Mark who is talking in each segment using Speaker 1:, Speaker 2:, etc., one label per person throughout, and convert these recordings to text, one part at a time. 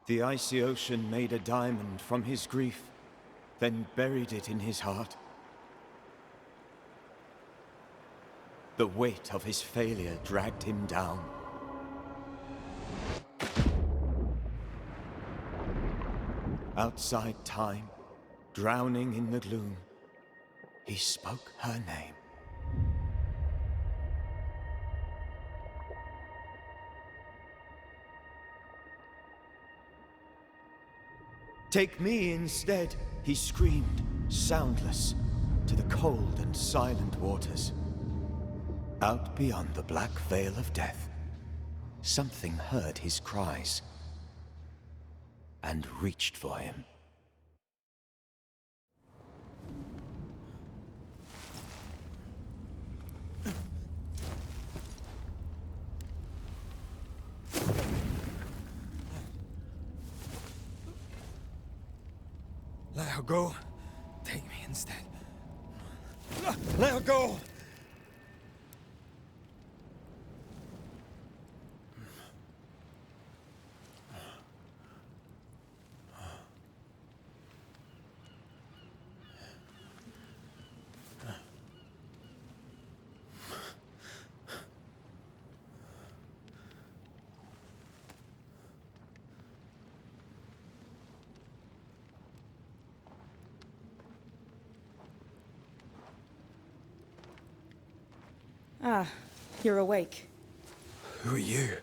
Speaker 1: The icy ocean made a diamond from his grief, then buried it in his heart. The weight of his failure dragged him down. Outside time, drowning in the gloom, he spoke her name. Take me instead, he screamed, soundless, to the cold and silent waters. Out beyond the black veil of death, something heard his cries and reached for him.
Speaker 2: Let her go. Take me instead. Let her go!
Speaker 3: Ah, you're awake.
Speaker 2: Who are you?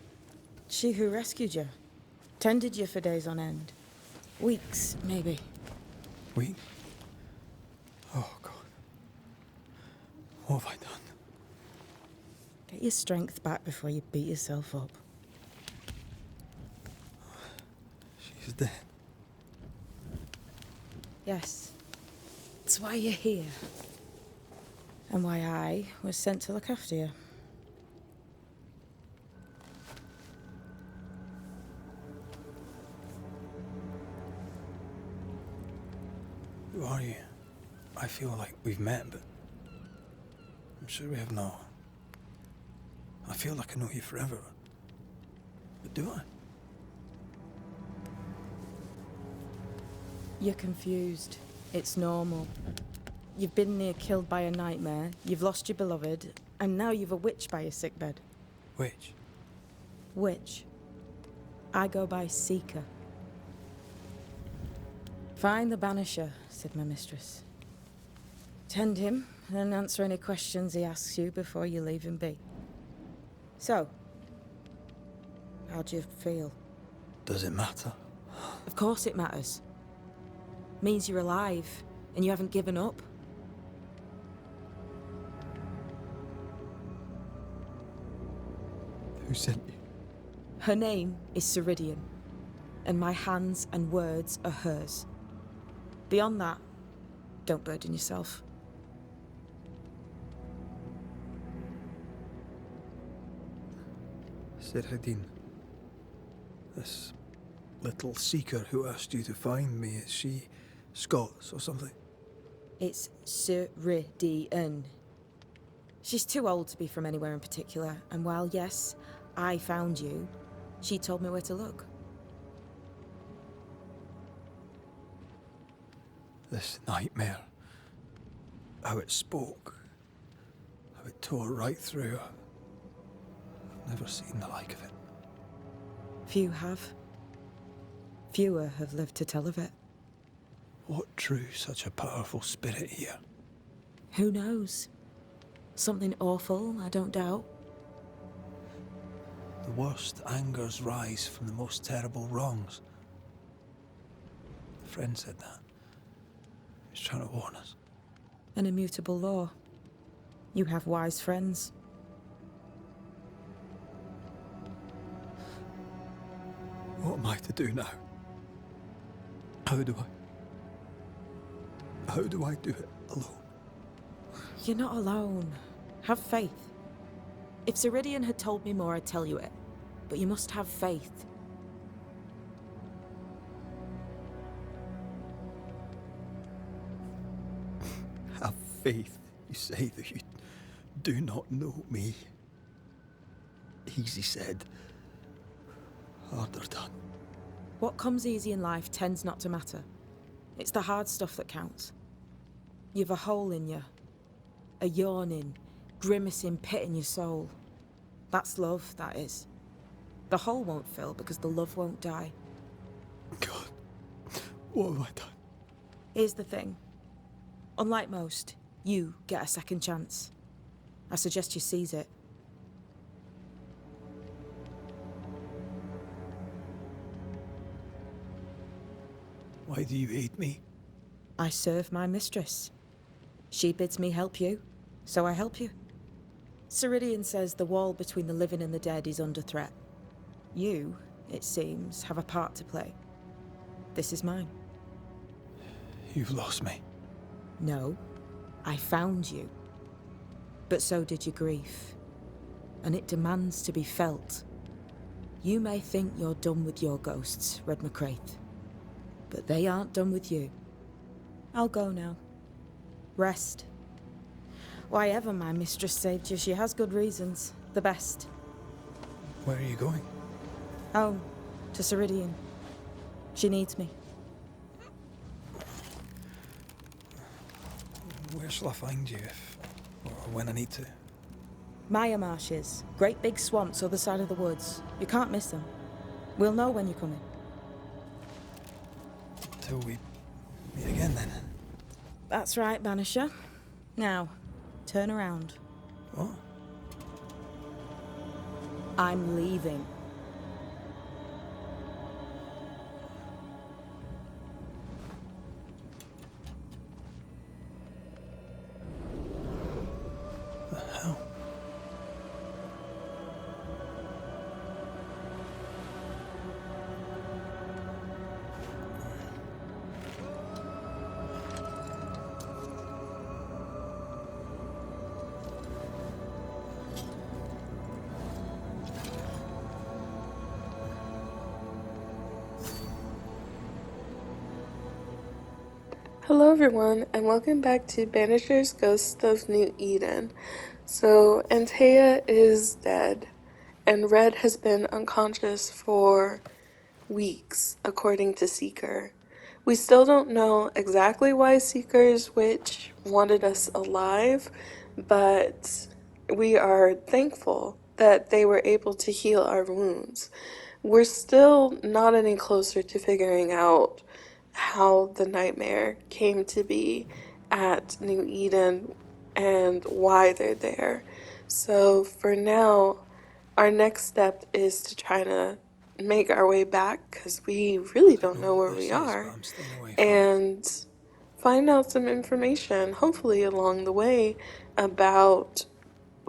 Speaker 3: She who rescued you. Tended you for days on end. Weeks, maybe.
Speaker 2: We? Oh, God. What have I done?
Speaker 3: Get your strength back before you beat yourself up.
Speaker 2: She's dead.
Speaker 3: Yes. That's why you're here. And why I was sent to look after you.
Speaker 2: Who are you? I feel like we've met, but I'm sure we have not. I feel like I know you forever. But do I?
Speaker 3: You're confused. It's normal. You've been near killed by a nightmare, you've lost your beloved, and now you've a witch by your sickbed.
Speaker 2: Which?
Speaker 3: Witch. I go by Seeker. Find the Banisher, said my mistress. Tend him, and answer any questions he asks you before you leave him be. So, how do you feel?
Speaker 2: Does it matter?
Speaker 3: Of course it matters. Means you're alive, and you haven't given up.
Speaker 2: Who sent you?
Speaker 3: Her name is Ceridian, and my hands and words are hers. Beyond that, don't burden yourself.
Speaker 2: Ceridian. This little seeker who asked you to find me, is she Scots or something?
Speaker 3: It's Ceridian. She's too old to be from anywhere in particular, and while yes, I found you, she told me where to look.
Speaker 2: This nightmare. How it spoke. How it tore right through. I've never seen the like of it.
Speaker 3: Few have. Fewer have lived to tell of it.
Speaker 2: What drew such a powerful spirit here?
Speaker 3: Who knows? Something awful, I don't doubt.
Speaker 2: The worst angers rise from the most terrible wrongs. The friend said that. He was trying to warn us.
Speaker 3: An immutable law. You have wise friends.
Speaker 2: What am I to do now? How do I do it alone?
Speaker 3: You're not alone. Have faith. If Ceridian had told me more, I'd tell you it. But you must have faith.
Speaker 2: Have faith, you say, that you do not know me. Easy said, harder done.
Speaker 3: What comes easy in life tends not to matter. It's the hard stuff that counts. You've a hole in you. A yawning, grimacing pit in your soul. That's love, that is. The hole won't fill because the love won't die.
Speaker 2: God, what have I done?
Speaker 3: Here's the thing. Unlike most, you get a second chance. I suggest you seize it.
Speaker 2: Why do you hate me?
Speaker 3: I serve my mistress. She bids me help you, so I help you. Ceridian says the wall between the living and the dead is under threat. You, it seems, have a part to play. This is mine.
Speaker 2: You've lost me.
Speaker 3: No, I found you. But so did your grief. And it demands to be felt. You may think you're done with your ghosts, Red McCraith. But they aren't done with you. I'll go now. Rest. Why ever my mistress saved you, she has good reasons. The best.
Speaker 2: Where are you going?
Speaker 3: Home. To Ceridian. She needs me.
Speaker 2: Where shall I find you if, or when I need to?
Speaker 3: Maya marshes. Great big swamps other side of the woods. You can't miss them. We'll know when you're coming.
Speaker 2: Till we meet again then.
Speaker 3: That's right, Banisher. Now, turn around.
Speaker 2: What?
Speaker 3: I'm leaving.
Speaker 2: The hell?
Speaker 4: Hello everyone, and welcome back to Banishers Ghost of New Eden. So, Antea is dead, and Red has been unconscious for weeks, according to Seeker. We still don't know exactly why Seeker's witch wanted us alive, but we are thankful that they were able to heal our wounds. We're still not any closer to figuring out how the nightmare came to be at New Eden and why they're there. So for now, our next step is to try to make our way back, because we really don't know where we are, and find out some information, hopefully along the way, about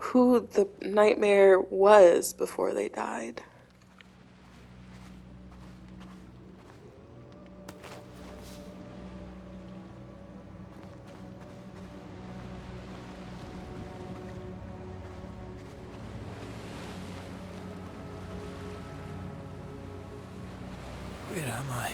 Speaker 4: who the nightmare was before they died.
Speaker 2: Where am I?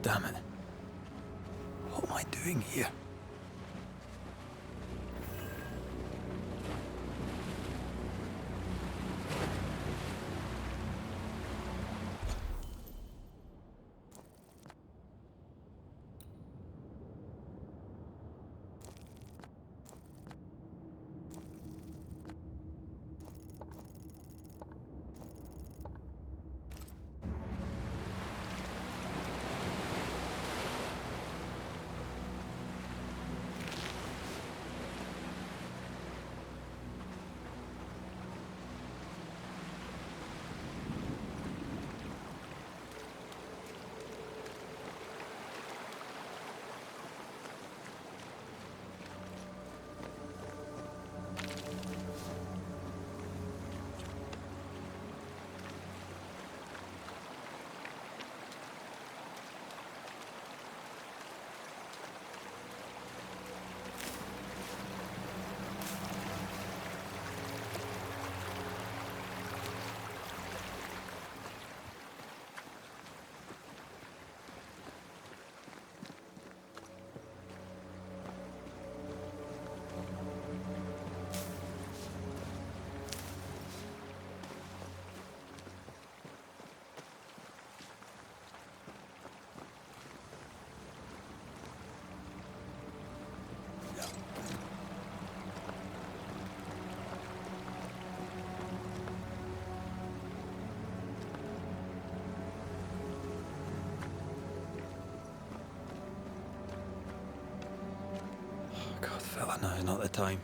Speaker 2: damn it. What am I doing here? God, fella, now is not the time.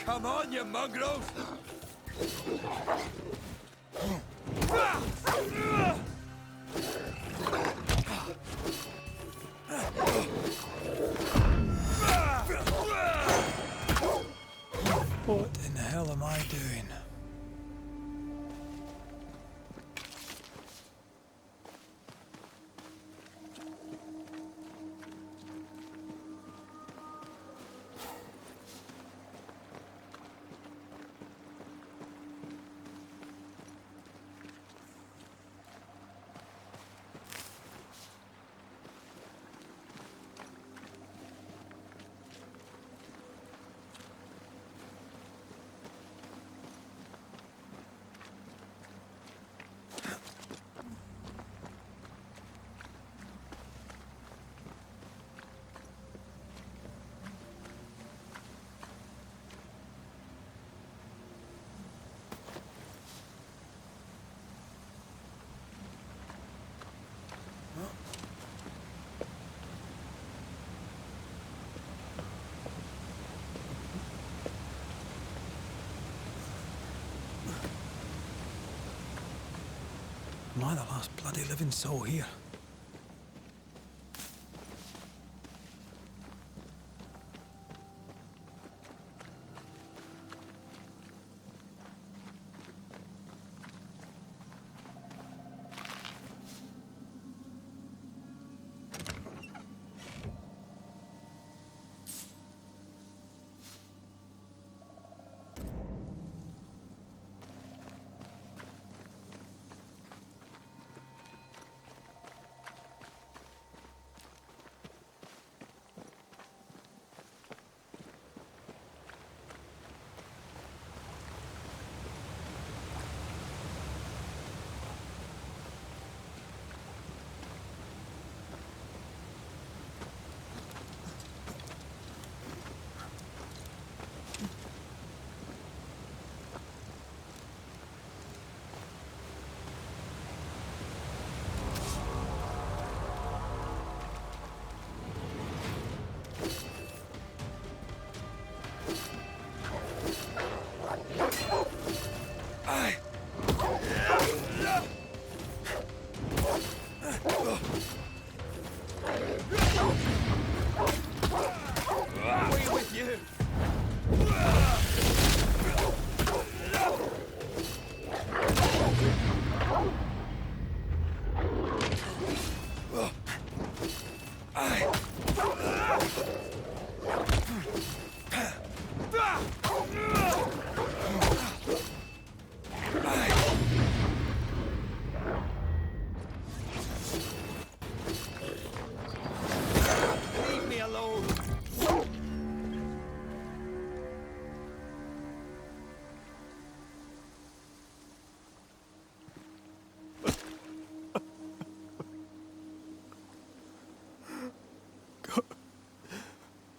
Speaker 1: Come on, you mongrels!
Speaker 2: What in the hell am I doing? Am I the last bloody living soul here?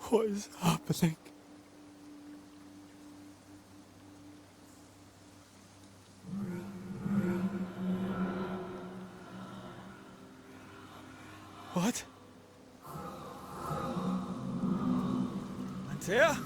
Speaker 2: What is happening? What? Antea?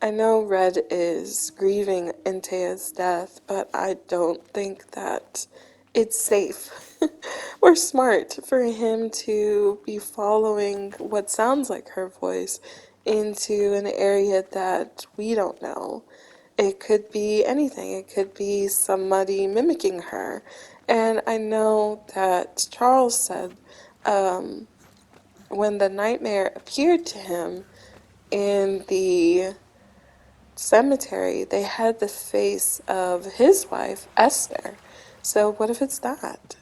Speaker 4: I know Red is grieving Antea's death, but I don't think that it's safe or smart for him to be following what sounds like her voice into an area that we don't know. It could be anything. It could be somebody mimicking her. And I know that Charles said when the nightmare appeared to him in the cemetery, they had the face of his wife, Esther. So what if it's that?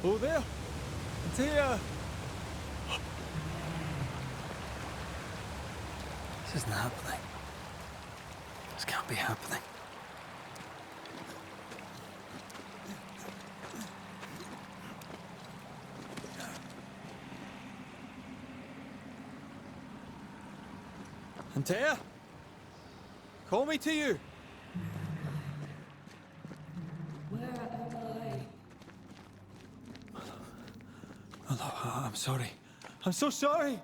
Speaker 2: Oh, there! Antea! This isn't happening. This can't be happening. Antea? Call me to you! Oh, I'm sorry. I'm so sorry!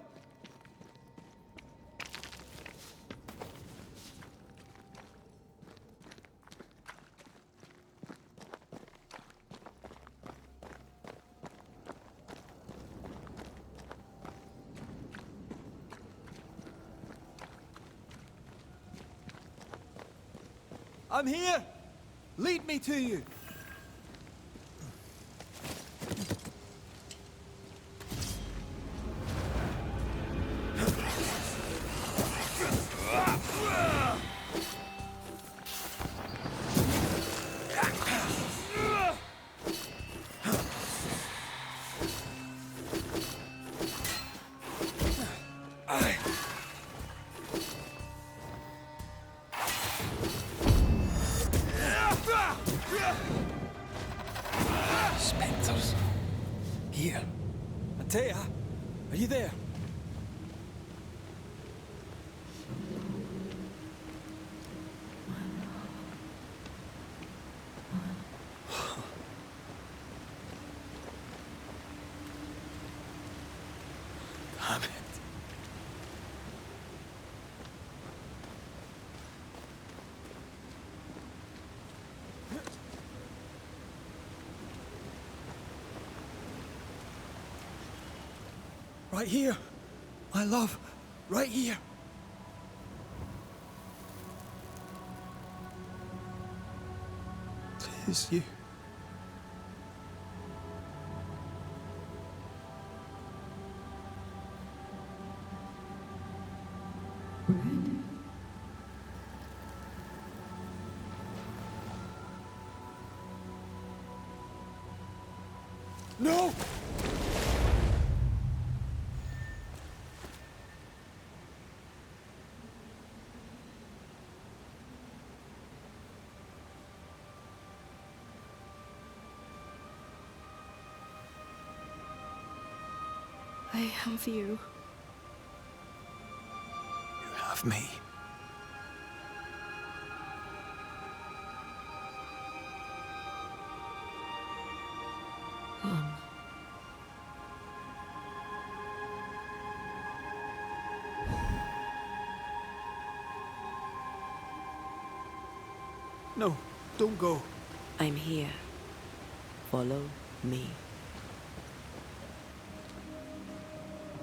Speaker 2: I'm here! Lead me to you! Spectres. Here. Antea, are you there? Damn it. Right here, my love, right here. Tis you. No!
Speaker 5: have you.
Speaker 2: You have me.
Speaker 5: Come.
Speaker 2: No, don't go.
Speaker 5: I'm here. Follow me.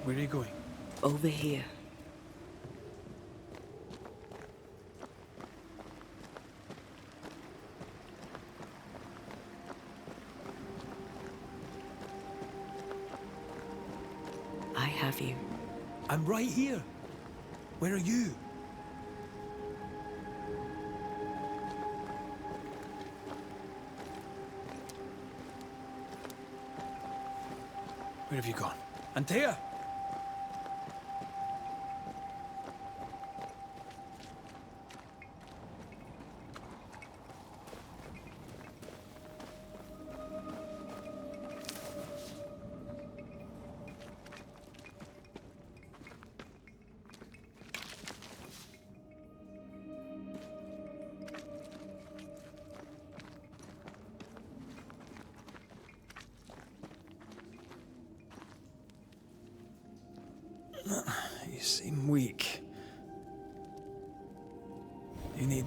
Speaker 2: Where are you going?
Speaker 5: Over here. I have you.
Speaker 2: I'm right here. Where are you? Where have you gone? Antea! You seem weak. You need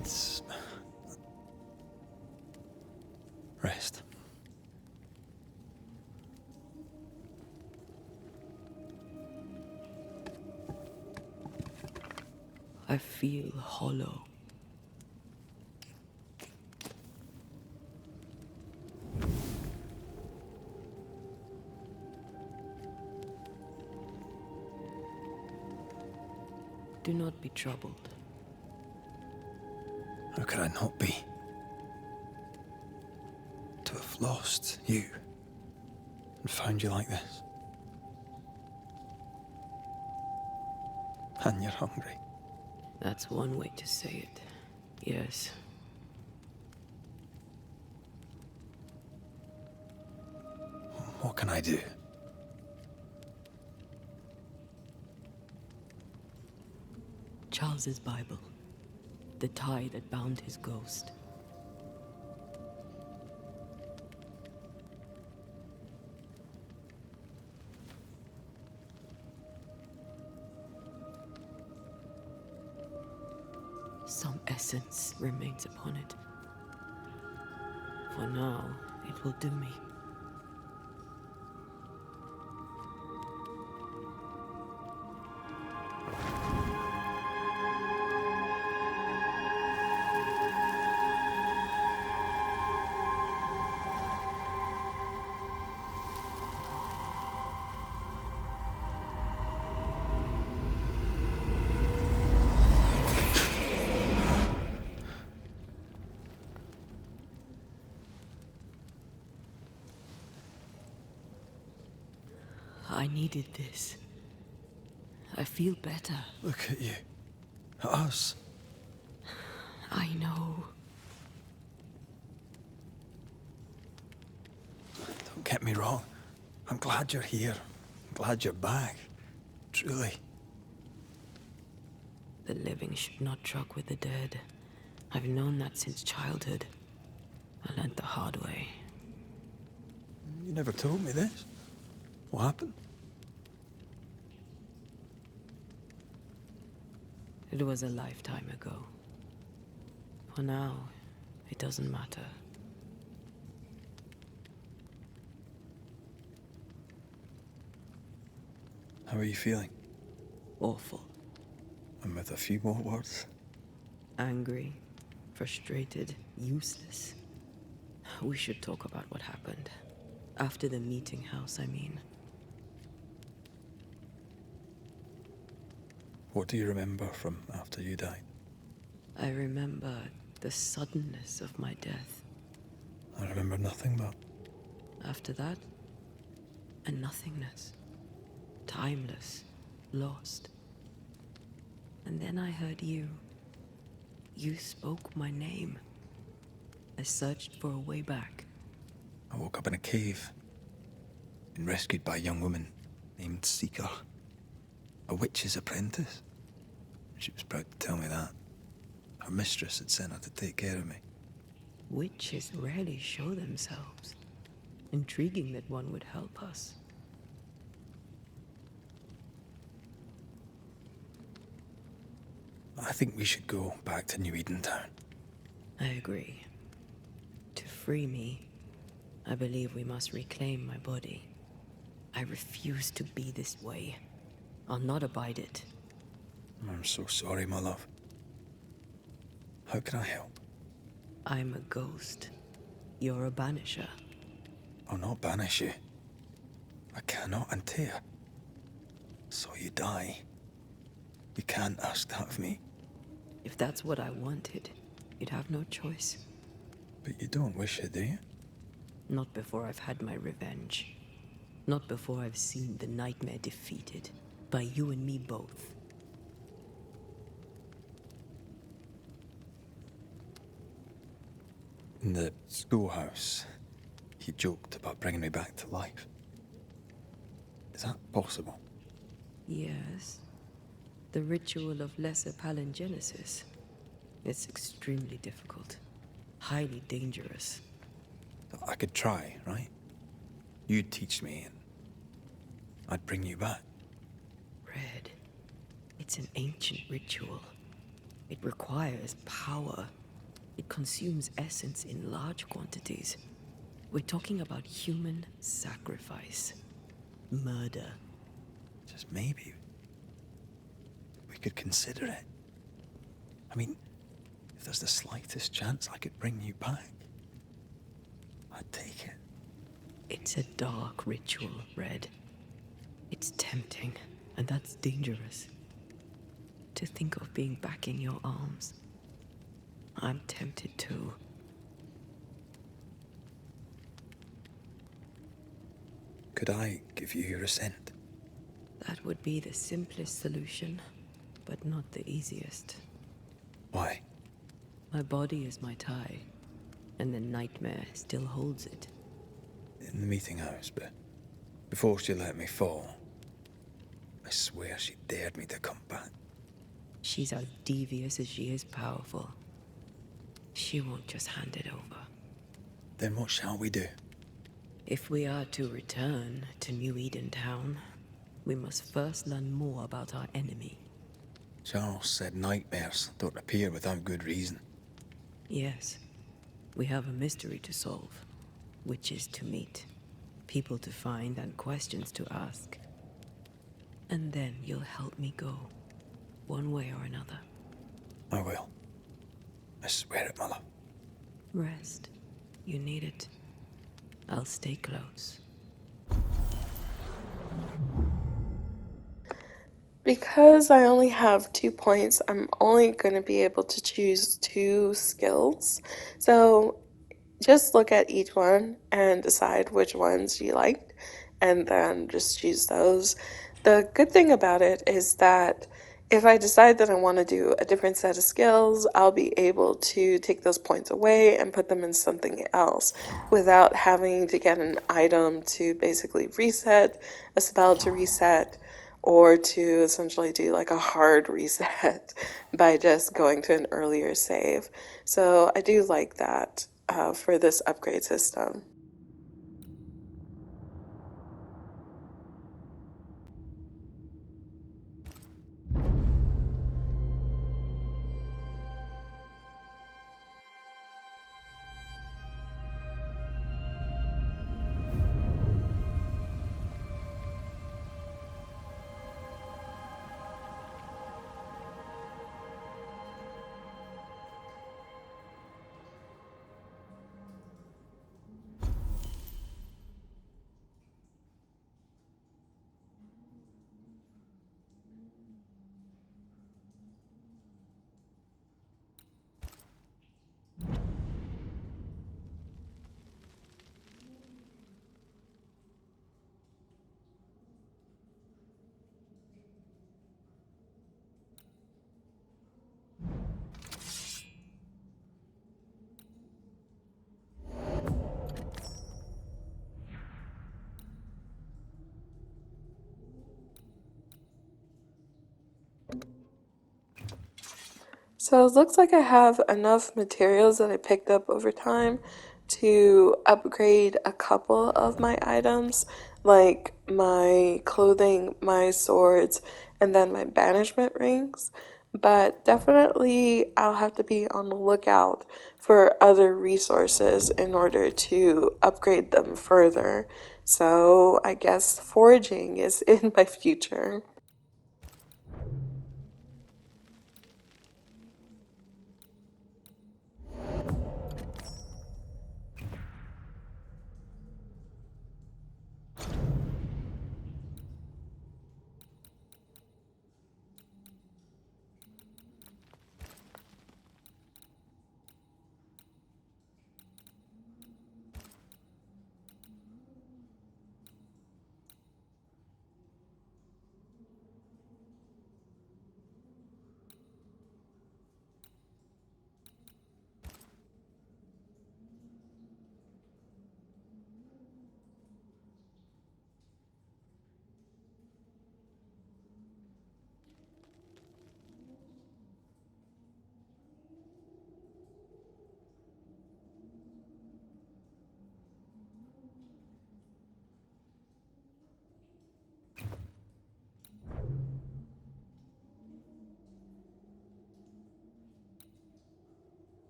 Speaker 2: rest.
Speaker 5: I feel hollow. Do not be troubled.
Speaker 2: How could I not be? To have lost you and found you like this. And you're hungry.
Speaker 5: That's one way to say it. Yes.
Speaker 2: What can I do?
Speaker 5: Charles's Bible. The tie that bound his ghost. Some essence remains upon it. For now, it will do me. I needed this. I feel better.
Speaker 2: Look at you. At us.
Speaker 5: I know.
Speaker 2: Don't get me wrong. I'm glad you're here. I'm glad you're back. Truly.
Speaker 5: The living should not truck with the dead. I've known that since childhood. I learned the hard way.
Speaker 2: You never told me this. What happened?
Speaker 5: It was a lifetime ago. For now, it doesn't matter.
Speaker 2: How are you feeling?
Speaker 5: Awful.
Speaker 2: And with a few more words?
Speaker 5: Angry, frustrated, useless. We should talk about what happened. After the meeting house, I mean.
Speaker 2: What do you remember from after you died?
Speaker 5: I remember the suddenness of my death.
Speaker 2: I remember nothing but...
Speaker 5: After that, a nothingness. Timeless, lost. And then I heard you. You spoke my name. I searched for a way back.
Speaker 2: I woke up in a cave. Been rescued by a young woman named Seeker. A witch's apprentice. She was proud to tell me that. Her mistress had sent her to take care of me.
Speaker 5: Witches rarely show themselves. Intriguing that one would help us.
Speaker 2: I think we should go back to New Eden Town.
Speaker 5: I agree. To free me, I believe we must reclaim my body. I refuse to be this way. I'll not abide it.
Speaker 2: I'm so sorry, my love. How can I help?
Speaker 5: I'm a ghost. You're a banisher.
Speaker 2: I'll not banish you. I cannot, Antea. So you die. You can't ask that of me.
Speaker 5: If that's what I wanted, you'd have no choice.
Speaker 2: But you don't wish it, do you?
Speaker 5: Not before I've had my revenge. Not before I've seen the nightmare defeated. By you and me both.
Speaker 2: In the schoolhouse, he joked about bringing me back to life. Is that possible?
Speaker 5: Yes. The ritual of lesser palingenesis. It's extremely difficult. Highly dangerous.
Speaker 2: I could try, right? You'd teach me and I'd bring you back.
Speaker 5: Red. It's an ancient ritual. It requires power. It consumes essence in large quantities. We're talking about human sacrifice. Murder.
Speaker 2: Just maybe we could consider it. I mean, if there's the slightest chance I could bring you back, I'd take it.
Speaker 5: It's a dark ritual, Red. It's tempting, and that's dangerous. To think of being back in your arms. I'm tempted too.
Speaker 2: Could I give you your assent?
Speaker 5: That would be the simplest solution, but not the easiest.
Speaker 2: Why?
Speaker 5: My body is my tie, and the nightmare still holds it.
Speaker 2: In the meeting house, but before she let me fall, I swear she dared me to come back.
Speaker 5: She's as devious as she is powerful. She won't just hand it over.
Speaker 2: Then what shall we do?
Speaker 5: If we are to return to New Eden Town, we must first learn more about our enemy.
Speaker 2: Charles said nightmares don't appear without good reason.
Speaker 5: Yes, we have a mystery to solve, witches to meet, people to find, and questions to ask. And then you'll help me go, one way or another.
Speaker 2: I will. I swear it, my love.
Speaker 5: Rest. You need it. I'll stay close.
Speaker 4: Because I only have 2 points, I'm only going to be able to choose 2 skills. So just look at each one and decide which ones you liked, and then just choose those. The good thing about it is that if I decide that I want to do a different set of skills, I'll be able to take those points away and put them in something else without having to get an item to basically reset, a spell to reset, or to essentially do like a hard reset by just going to an earlier save. So I do like that for this upgrade system. So it looks like I have enough materials that I picked up over time to upgrade a couple of my items, like my clothing, my swords, and then my banishment rings. But definitely I'll have to be on the lookout for other resources in order to upgrade them further. So I guess foraging is in my future.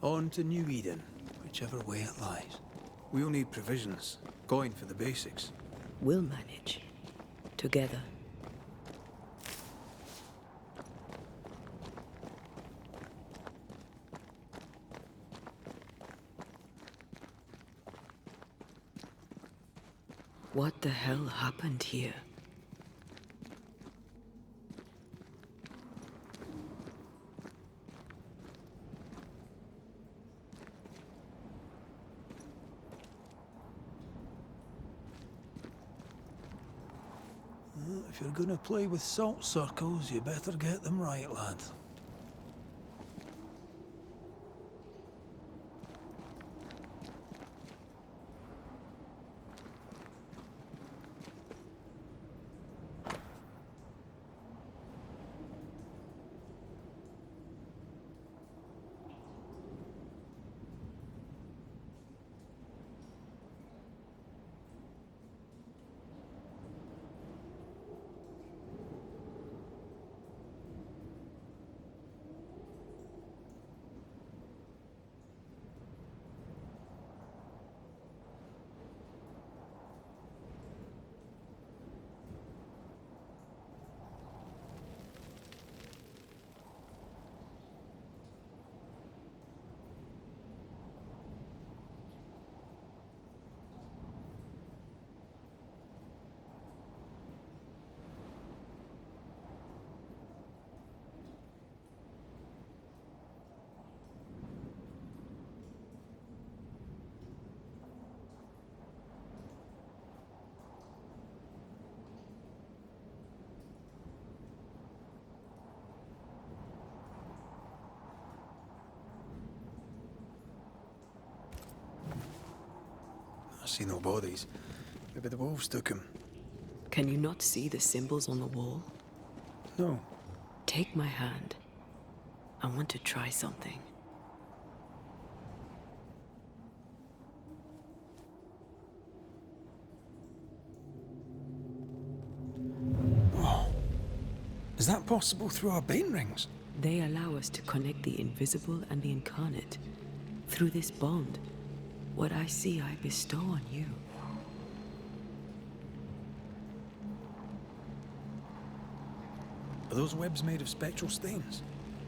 Speaker 2: On to New Eden, whichever way it lies. We'll need provisions, going for the basics.
Speaker 5: We'll manage. Together. What the hell happened here?
Speaker 2: If you're gonna play with salt circles, you better get them right, lad. I see no bodies. Maybe the wolves took him.
Speaker 5: Can you not see the symbols on the wall?
Speaker 2: No.
Speaker 5: Take my hand. I want to try something.
Speaker 2: Is that possible through our bane rings?
Speaker 5: They allow us to connect the invisible and the incarnate. Through this bond, what I see I bestow on you.
Speaker 2: Are those webs made of spectral stains?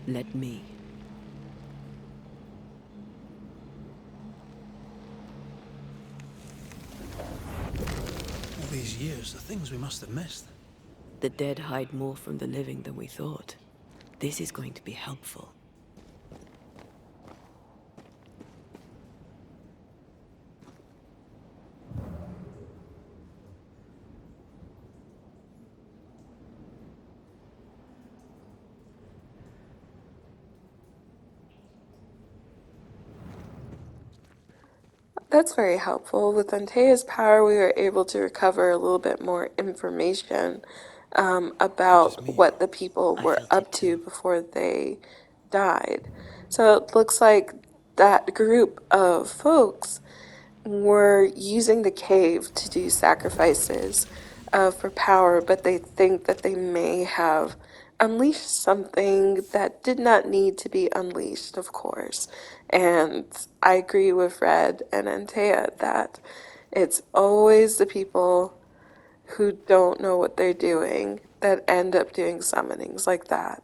Speaker 5: Let me.
Speaker 2: All these years, the things we must have missed.
Speaker 5: The dead hide more from the living than we thought. This is going to be helpful.
Speaker 4: That's very helpful. With Antea's power, we were able to recover a little bit more information
Speaker 2: Just
Speaker 4: about
Speaker 2: me.
Speaker 4: what the people
Speaker 5: I
Speaker 4: were
Speaker 5: felt
Speaker 4: up
Speaker 5: it
Speaker 4: to
Speaker 5: too.
Speaker 4: before they died. So it looks like that group of folks were using the cave to do sacrifices for power, but they think that they may have unleashed something that did not need to be unleashed, of course. And I agree with Red and Antea that it's always the people who don't know what they're doing that end up doing summonings like that.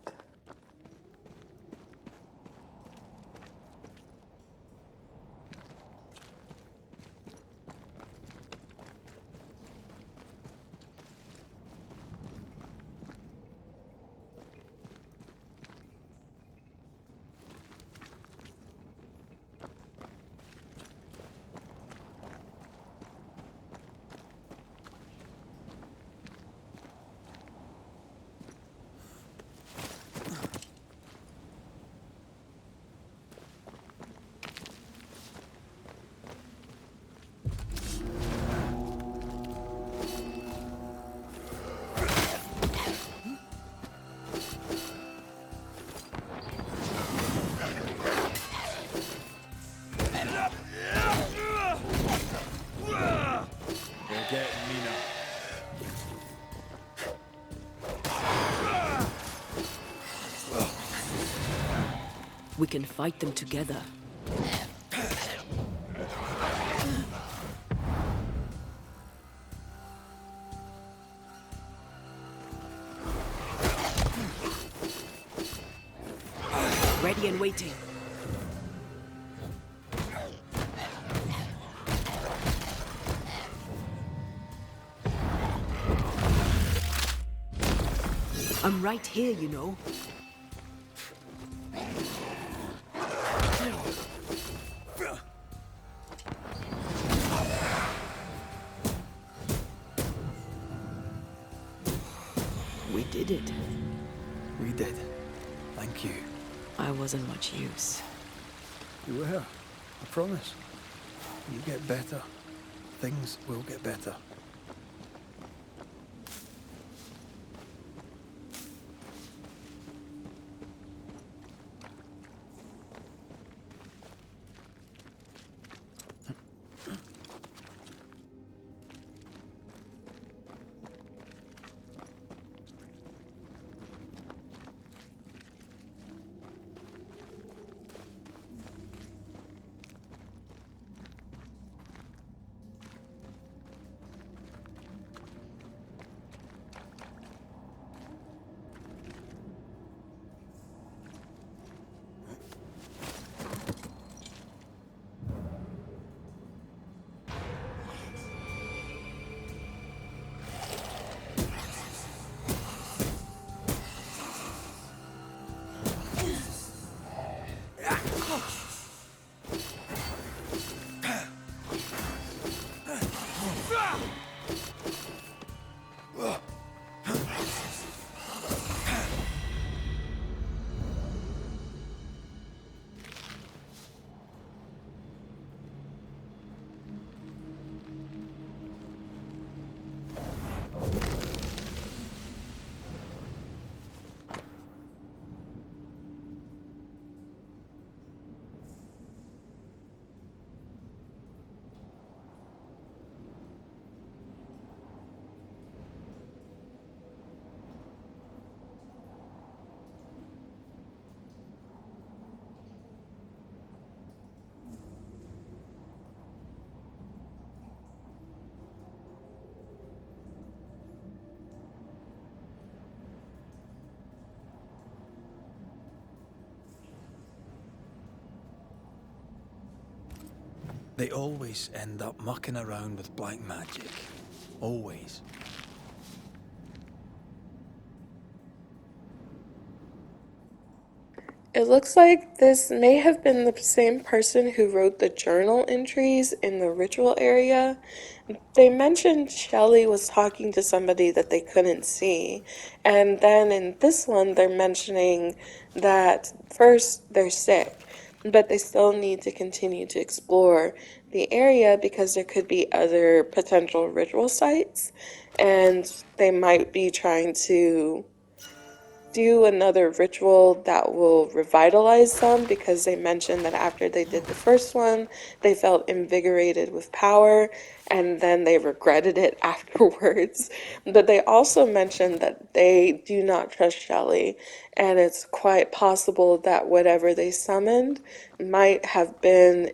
Speaker 2: They're getting me now.
Speaker 5: We can fight them together. Ready and waiting. I'm right here, you know. We did it.
Speaker 2: We did. Thank you.
Speaker 5: I wasn't much use.
Speaker 2: You were. I promise. You get better. Things will get better. They always end up mucking around with black magic. Always.
Speaker 4: It looks like this may have been the same person who wrote the journal entries in the ritual area. They mentioned Shelley was talking to somebody that they couldn't see. And then in this one, they're mentioning that first they're sick. but they still need to continue to explore the area because there could be other potential ritual sites, and they might be trying to do another ritual that will revitalize them, because they mentioned that after they did the first one, they felt invigorated with power and then they regretted it afterwards. But they also mentioned that they do not trust Shelley, and it's quite possible that whatever they summoned might have been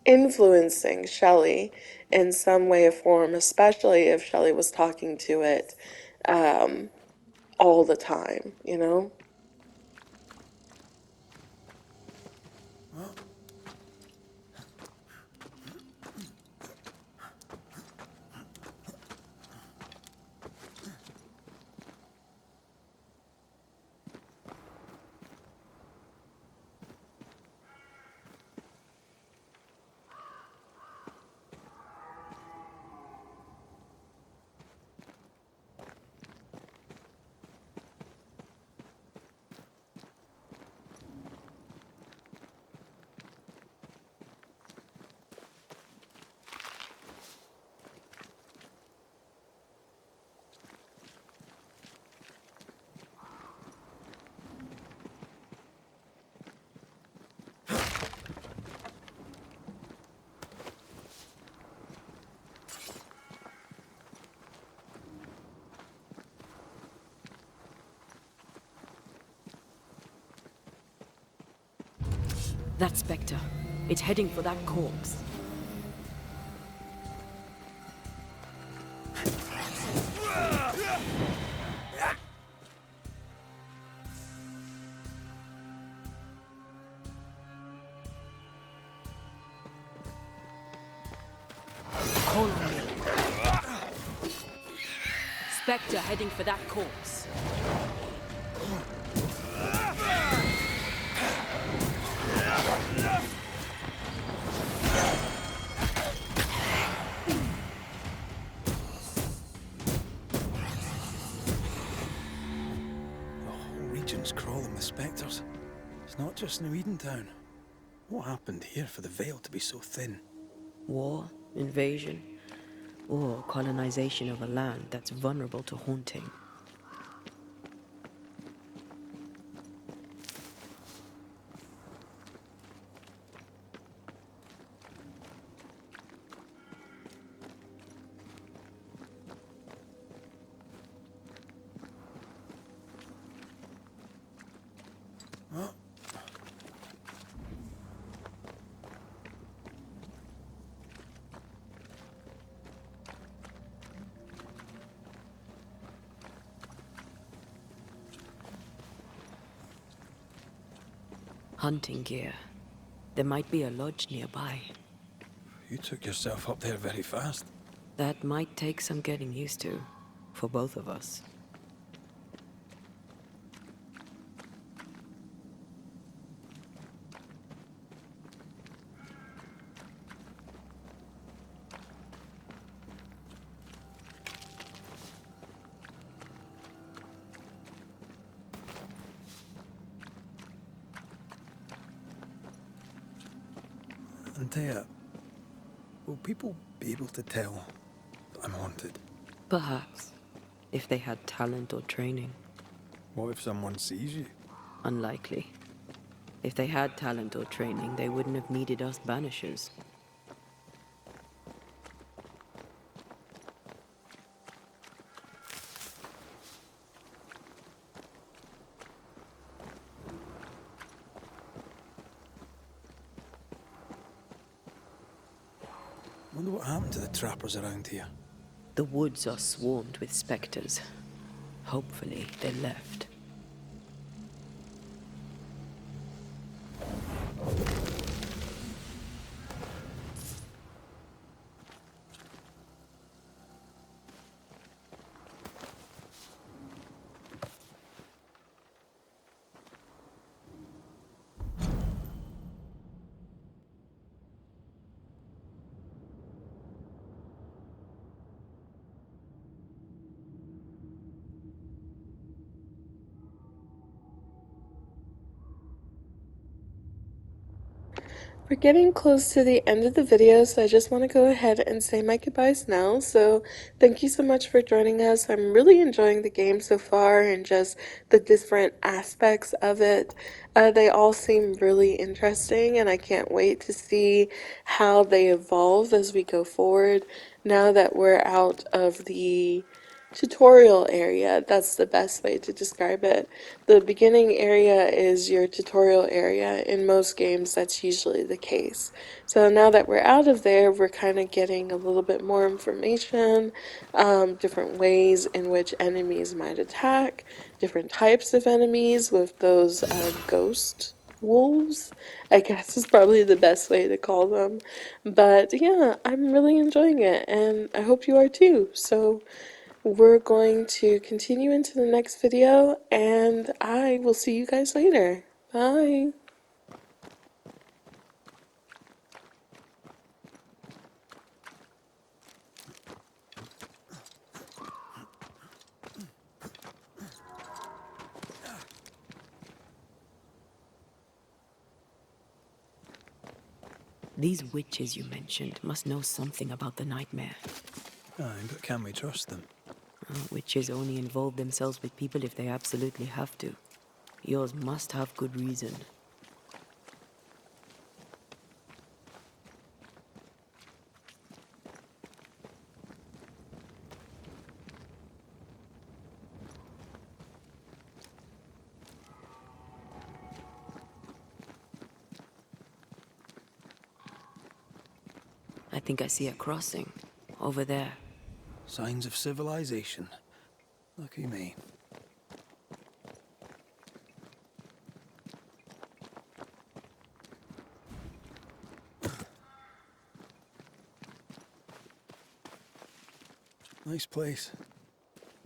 Speaker 4: influencing Shelley in some way or form, especially if Shelley was talking to it all the time, you know?
Speaker 5: That spectre. It's heading for that corpse. Call on me. Spectre heading for that corpse.
Speaker 2: Crawling with spectres. It's not just New Edentown. What happened here for the veil to be so thin?
Speaker 5: War, invasion, or colonization of a land that's vulnerable to haunting. Hunting gear. There might be a lodge nearby.
Speaker 2: You took yourself up there very fast.
Speaker 5: That might take some getting used to, for both of us.
Speaker 2: Antea, will people be able to tell that I'm haunted?
Speaker 5: Perhaps, if they had talent or training.
Speaker 2: What if someone sees you?
Speaker 5: Unlikely. If they had talent or training, they wouldn't have needed us Banishers.
Speaker 2: Wonder what happened to the trappers around here.
Speaker 5: The woods are swarmed with spectres. Hopefully, they left.
Speaker 4: We're getting close to the end of the video, so I just want to go ahead and say my goodbyes now. So thank you so much for joining us. I'm really enjoying the game so far and just the different aspects of it. They all seem really interesting, and I can't wait to see how they evolve as we go forward now that we're out of the tutorial area. That's the best way to describe it. The beginning area is your tutorial area. In most games, that's usually the case. So now that we're out of there, we're kind of getting a little bit more information, different ways in which enemies might attack, different types of enemies with those ghost wolves, I guess is probably the best way to call them. But yeah, I'm really enjoying it, and I hope you are too. So we're going to continue into the next video, and I will see you guys later. Bye.
Speaker 5: These witches you mentioned must know something about the nightmare.
Speaker 2: Aye, but can we trust them?
Speaker 5: Witches only involve themselves with people if they absolutely have to. Yours must have good reason. I think I see a crossing. Over there.
Speaker 2: Signs of civilization. Lucky me. Nice place.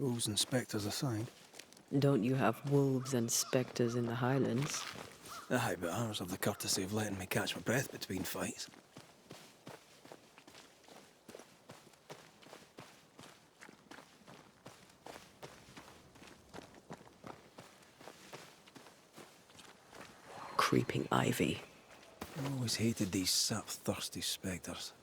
Speaker 2: Wolves and spectres aside.
Speaker 5: Don't you have wolves and spectres in the Highlands?
Speaker 2: Aye, but ours have the courtesy of letting me catch my breath between fights.
Speaker 5: Creeping ivy.
Speaker 2: I always hated these sap-thirsty spectres.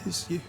Speaker 2: It's you.